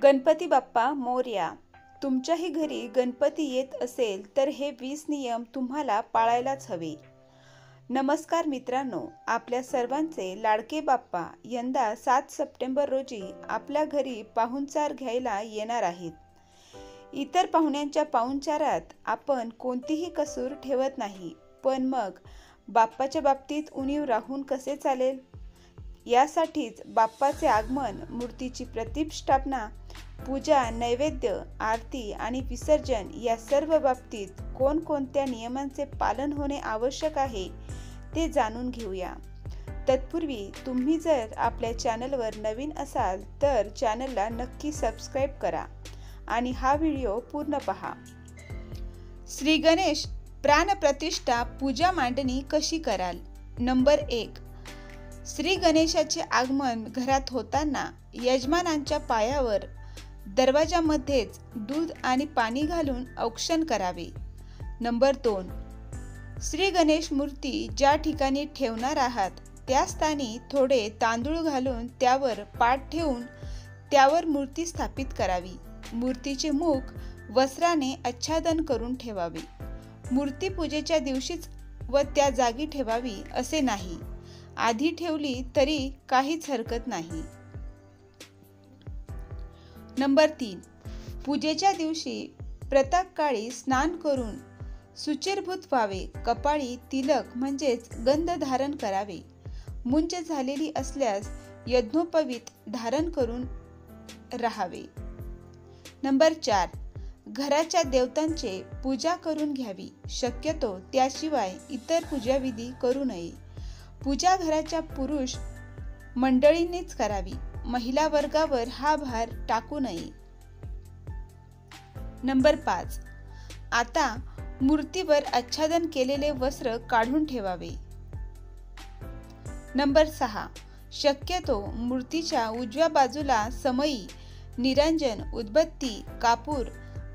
गणपती बाप्पा मोरया. तुमच्याही घरी गणपती येत असेल तर हे 20 नियम तुम्हाला पाळायलाच हवे. नमस्कार मित्रांनो, आपल्या सर्वांचे लाडके बाप्पा यंदा 7 सप्टेंबर रोजी आपल्या घरी पाहुणचार घ्यायला येणार आहेत. इतर पाहुण्यांच्या पाहुणचारात आपण कोणतीही कसूर ठेवत नाही, पण मग बाप्पाच्या बाबतीत उणीव राहून कसे चालेल? यासाठीच बाप्पाचे आगमन, मूर्तीची प्रतिष्ठापना, पूजा, नैवेद्य, आरती आणि विसर्जन या सर्व बाबतीत कोणकोणत्या नियमांचे पालन होणे आवश्यक आहे ते जाणून घेऊया. तत्पूर्वी तुम्ही जर आपल्या चॅनलवर नवीन असाल तर चॅनलला नक्की सबस्क्राईब करा आणि हा व्हिडिओ पूर्ण पहा. श्री गणेश प्राणप्रतिष्ठा पूजा मांडणी कशी कराल? नंबर 1. श्री गणेशाचे आगमन घरात होताना यजमानांच्या पायावर दरवाजामध्येच दूध आणि पाणी घालून औक्षण करावे. नंबर 2. श्री गणेश मूर्ती ज्या ठिकाणी ठेवणार आहात त्या स्थानी थोडे तांदूळ घालून त्यावर पाट ठेवून त्यावर मूर्ती स्थापित करावी. मूर्तीचे मुख वस्त्राने आच्छादन करून ठेवावे. मूर्ती पूजेच्या दिवशीच व त्या जागी ठेवावी असे नाही. आधी ठेवली तरी काहीच हरकत नाही. नंबर 3. पूजेच्या दिवशी प्रातःकाळी स्नान करून शुचिर्भूत व्हावे. कपाळी तिलक म्हणजेच गंध धारण करावे. मुंज झालेली असल्यास यज्ञोपवीत धारण करून राहावे. नंबर 4. घराच्या देवतांचे पूजा करून घ्यावी. शक्यतो त्याशिवाय इतर पूजाविधी करू नये. पूजा घराच्या पुरुष मंडळींनीच करावी. महिला वर्गावर हा भार टाकू नये. नंबर 5. आता मूर्तीवर आच्छादन केलेले वस्त्र काढून ठेवावे. नंबर 6. शक्यतो मूर्तीच्या उजव्या बाजूला समई, निरांजन, उदबत्ती, कापूर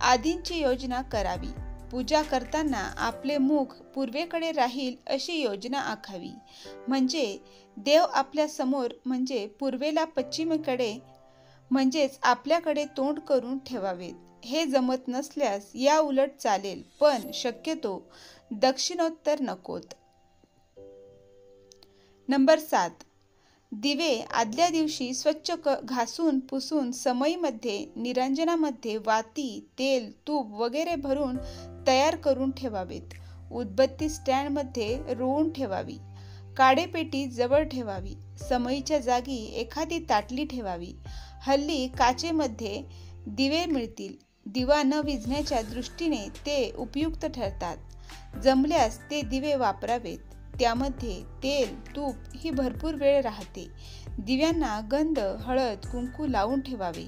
आदींची योजना करावी. पूजा करताना आपले मुख पूर्वेकडे राहील अशी योजना आखावी. म्हणजे देव आपल्या समोर म्हणजे पूर्वेला पश्चिमेकडे म्हणजेच आपल्याकडे तोंड करून ठेवावेत. हे जमत नसल्यास या उलट चालेल, पण शक्यतो दक्षिणोत्तर नकोत. नंबर 7. दिवे आदल्या दिवशी स्वच्छ घासून पुसून समईमध्ये, निरांजनामध्ये वाती, तेल, तूप वगैरे भरून तयार करून ठेवावेत. उदबत्ती स्टँडमध्ये रोवून ठेवावी. काडेपेटी जवळ ठेवावी. समईच्या जागी एखादी ताटली ठेवावी. हल्ली काचेमध्ये दिवे मिळतील. दिवा न विझण्याच्या दृष्टीने ते उपयुक्त ठरतात. जमल्यास ते दिवे वापरावेत. त्यामध्ये तेल, तूप ही भरपूर वेळ राहते. दिव्यांना गंध, हळद, कुंकू लावून ठेवावे.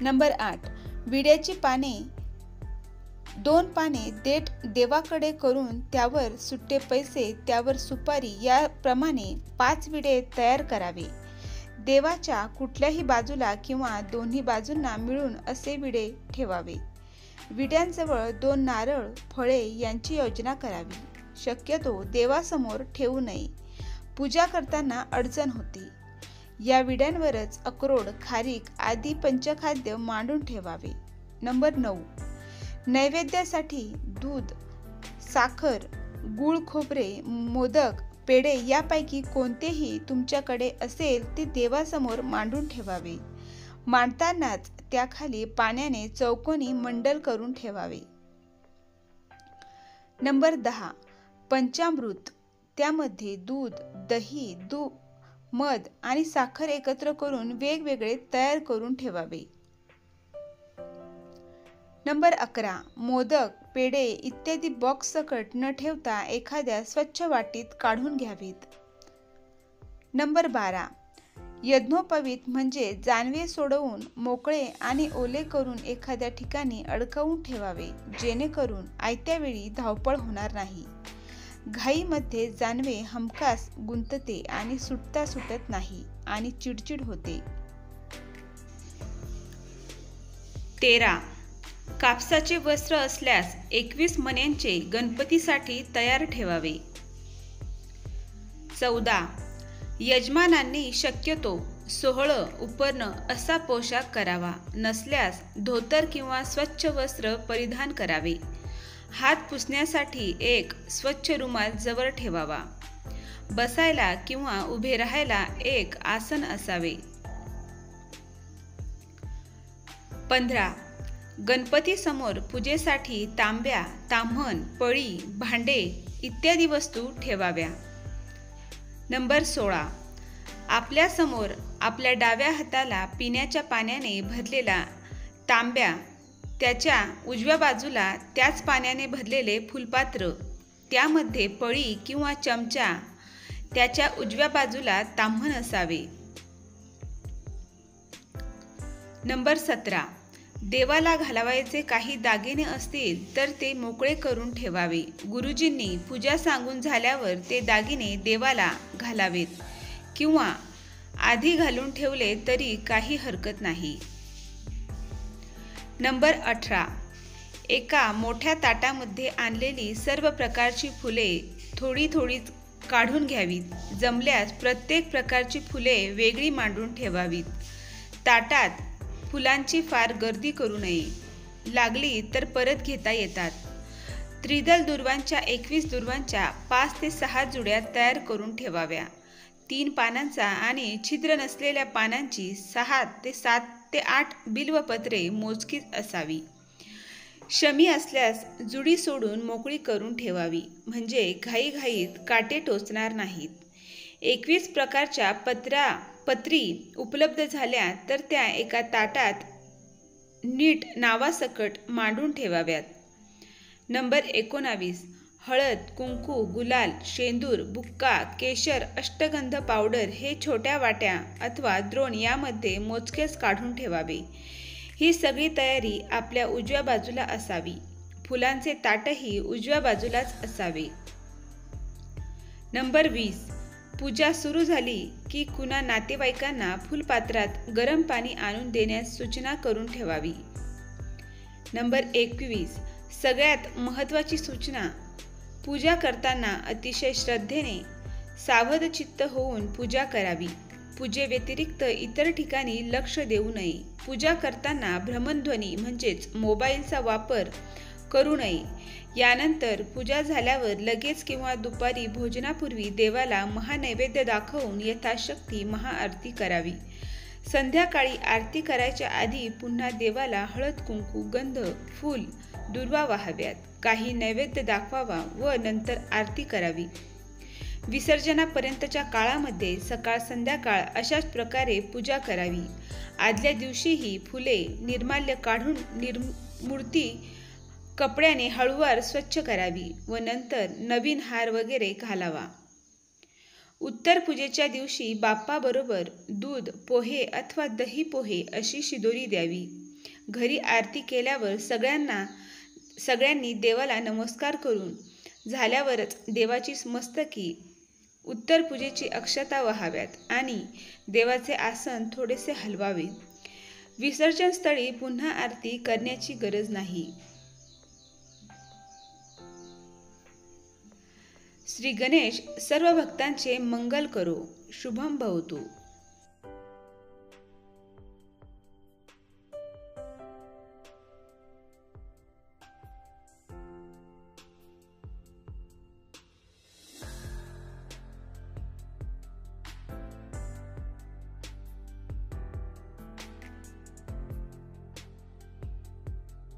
नंबर 8. विड्याची पाने 2 पाने देठ देवाकडे करून त्यावर सुट्टे पैसे, त्यावर सुपारी याप्रमाणे 5 विडे तयार करावे. देवाच्या कुठल्याही बाजूला किंवा दोन्ही बाजूंना मिळून असे विडे ठेवावे. विड्यांजवळ 2 नारळ, फळे यांची योजना करावी. शक्यतो देवासमोर ठेवू नये. पूजा करताना अडचण होते. या विड्यांवरच अक्रोड, खारीक आदी पंचखाद्य मांडून ठेवावे. नंबर 9. नैवेद्यासाठी दूध, साखर, गूळ, खोबरे, मोदक, पेढे यापैकी कोणतेही तुमच्याकडे असेल ते देवासमोर मांडून ठेवावे. मांडतानाच त्याखाली पाण्याने चौकोनी मंडल करून ठेवावे. नंबर 10. पंचामृत. त्यामध्ये दूध, दही, मध आणि साखर एकत्र करून वेगवेगळे तयार करून ठेवावे. नंबर 11. मोदक, पेढे इत्यादी बॉक्स सकट न ठेवता एखाद्या स्वच्छ वाटीत काढून घ्यावेत. नंबर 12. यज्ञोपवीत म्हणजे जानवे सोडवून मोकळे आणि ओले करून एखाद्या ठिकाणी अडकवून ठेवावे, जेणेकरून आयत्या वेळी धावपळ होणार नाही. घाईमध्ये जानवे हमखास गुंतते आणि सुटता सुटत नाही आणि चिडचिड होते. 13. कापसाचे वस्त्र असल्यास 21 मण्यांचे गणपतीसाठी तयार ठेवावे. 14. यजमानांनी शक्यतो सोहळं उपरणं असा पोशाख करावा, नसल्यास धोतर किंवा स्वच्छ वस्त्र परिधान करावे. हात पुसण्यासाठी एक स्वच्छ रुमाल जवळ ठेवावा. बसायला किंवा उभे राहायला एक आसन असावे. 15. गणपती समोर पूजेसाठी तांब्या, ताम्हण, पळी, भांडे इत्यादी वस्तू ठेवाव्या. नंबर 16. आपल्या समोर आपल्या डाव्या हाताला पिण्याच्या पाण्याने भरलेला तांब्या, त्याच्या उजव्या बाजूला त्याच पाण्याने भरलेले फुलपात्र, त्यामध्ये पळी किंवा चमचा, त्याच्या उजव्या बाजूला ताम्हण असावे. नंबर 17. देवाला घालावायचे काही दागिने असतील तर ते मोकळे करून ठेवावे. गुरुजींनी पूजा सांगून झाल्यावर ते दागिने देवाला घालावेत किंवा आधी घालून ठेवले तरी काही हरकत नाही. नंबर 18. एका मोठ्या ताटामध्ये आणलेली सर्व प्रकारची फुले थोडी थोडी काढून घ्यावीत. जमल्यास प्रत्येक प्रकारची फुले वेगळी मांडून ठेवावीत. ताटात फुलांची फार गर्दी करू नये. लागली तर परत घेता येतात. त्रिदल दुर्वांच्या 21 दुर्वांच्या 5 ते 6 जुड्या तयार करून ठेवाव्या. 3 पानांचा आणि छिद्र नसलेल्या पानांची 6 ते 7 ते 8 बिल्वपत्रे मोजकीच असावी. शमी असल्यास जुडी सोडून मोकळी करून ठेवावी, म्हणजे घाईघाईत काटे टोचणार नाहीत. 21 प्रकारच्या पत्री उपलब्ध झाल्या तर त्या एका ताटात नीट नावासकट मांडून ठेवाव्यात. नंबर 19. हळद, कुंकू, गुलाल, शेंदूर, बुक्का, केशर, अष्टगंध पावडर हे छोट्या वाट्या अथवा द्रोण यामध्ये मोजकेच काढून ठेवावे. ही सगळी तयारी आपल्या उजव्या बाजूला असावी. फुलांचे ताटही उजव्या बाजूलाच असावे. नंबर 20. पूजा सुरू झाली की कुणा नातेवाईकांना फुलपात्रात गरम पाणी आणून देण्यास सूचना करून ठेवावी. नंबर 21. सगळ्यात महत्त्वाची सूचना, पूजा करताना अतिशय श्रद्धेने सावध चित्त होऊन पूजा करावी. पूजेव्यतिरिक्त इतर ठिकाणी लक्ष देऊ नये. पूजा करताना भ्रमणध्वनी म्हणजेच मोबाईलचा वापर करू नये. यानंतर पूजा झाल्यावर लगेच किंवा दुपारी भोजनापूर्वी देवाला महानैवेद्य दाखवून यथाशक्ती महाआरती करावी. संध्याकाळी आरती करायच्या आधी पुन्हा देवाला हळद, कुंकू, गंध, फूल, दुर्वा वाहाव्यात. काही नैवेद्य दाखवावा व नंतर आरती करावी. विसर्जनापर्यंतच्या काळामध्ये सकाळ संध्याकाळ अशाच प्रकारे पूजा करावी. आदल्या दिवशीही फुले, निर्माल्य काढून मूर्ती कपड्याने हळूवार स्वच्छ करावी व नंतर नवीन हार वगैरे घालावा. उत्तर पूजेच्या दिवशी बाप्पाबरोबर दूध, पोहे अथवा दही पोहे अशी शिदोरी द्यावी. घरी आरती केल्यावर सगळ्यांनी देवाला नमस्कार करून झाल्यावरच देवाची मस्तकी उत्तर पूजेची अक्षता वहाव्यात आणि देवाचे आसन थोडेसे हलवावे. विसर्जन स्थळी पुन्हा आरती करण्याची गरज नाही. श्री गणेश सर्व भक्तांचे मंगल करो. शुभम भवतु.